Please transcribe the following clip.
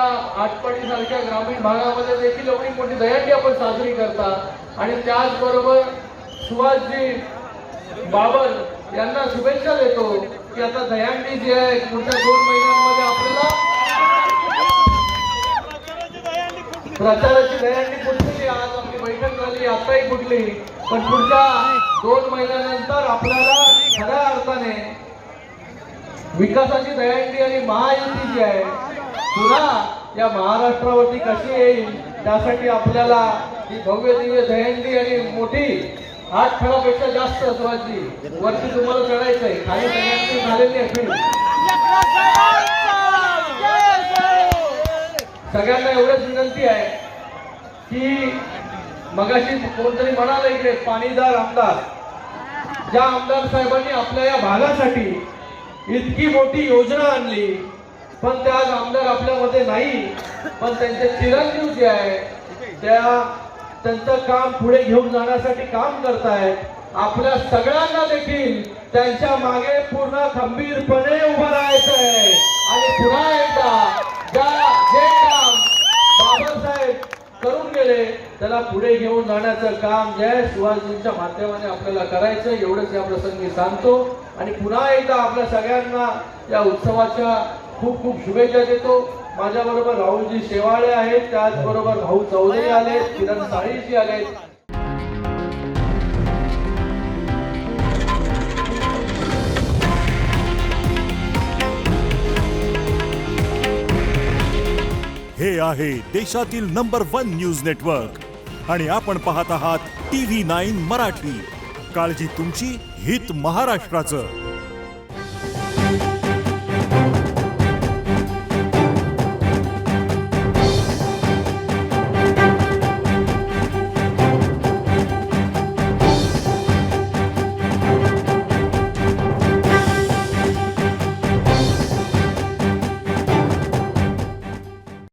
आपल्या आटपाडी सारख्या ग्रामीण भागामध्ये देखील एवढी मोठी दहीहंडी आपण साजरी करता आणि त्याचबरोबर सुभाषजी बाबर यांना शुभेच्छा देतो की आता दहीहंडी जी आहे पुढच्या 2 महिन्यांमध्ये आपल्याला प्रचाराची दहीहंडी फुटली. आज आपली बैठक झाली, आताही फुटली, पण पुढच्या 2 महिन्यानंतर आपल्याला खऱ्या अर्थाने विकासाची दहीहंडी आणि महायुती जी आहे पुन्हा या महाराष्ट्रावरती कशी येईल त्यासाठी आपल्याला ही भव्य दिव्य दहीहंडी आणि मोठी 8 खडापेक्षा जास्त सुभाषजी वरती तुम्हाला चढायचंय. खाली दहीहंडी झालेली आहे. सगळ्यांना एवढंच विनंती आहे की मगाशी कोणतरी म्हणाले इकडे पाणीदार आमदार, ज्या आमदार साहेबांनी आपल्या या भागासाठी इतकी मोठी योजना आणली पण त्या आज आमदार आपल्यामध्ये नाही, पण त्यांचे चिरंजीव जे आहे त्यांचं काम पुढे घेऊन जाण्यासाठी काम करतायत. आपल्या सगळ्यांना देखील त्यांच्या मागे पूर्ण खंबीरपणे उभं राहायचं आहे आणि पुन्हा एकदा जे काम बाबासाहेब करून गेले त्याला पुढे घेऊन जाण्याचं काम जय सुभाषजींच्या माध्यमाने आपल्याला करायचं. एवढंच या प्रसंगी सांगतो आणि पुन्हा एकदा आपल्या सगळ्यांना या उत्सवाच्या खूप खूप शुभेच्छा देतो. माझ्याबरोबर राहुलजी शेवाळे आहेत, त्याचबरोबर भाऊ चौधरी आले, किरण साळीजी आले. हे आहे देशातील नंबर 1 न्यूज नेटवर्क आणि आपण पाहत आहात TV9 मराठी. काळजी तुमची, हित महाराष्ट्राचं.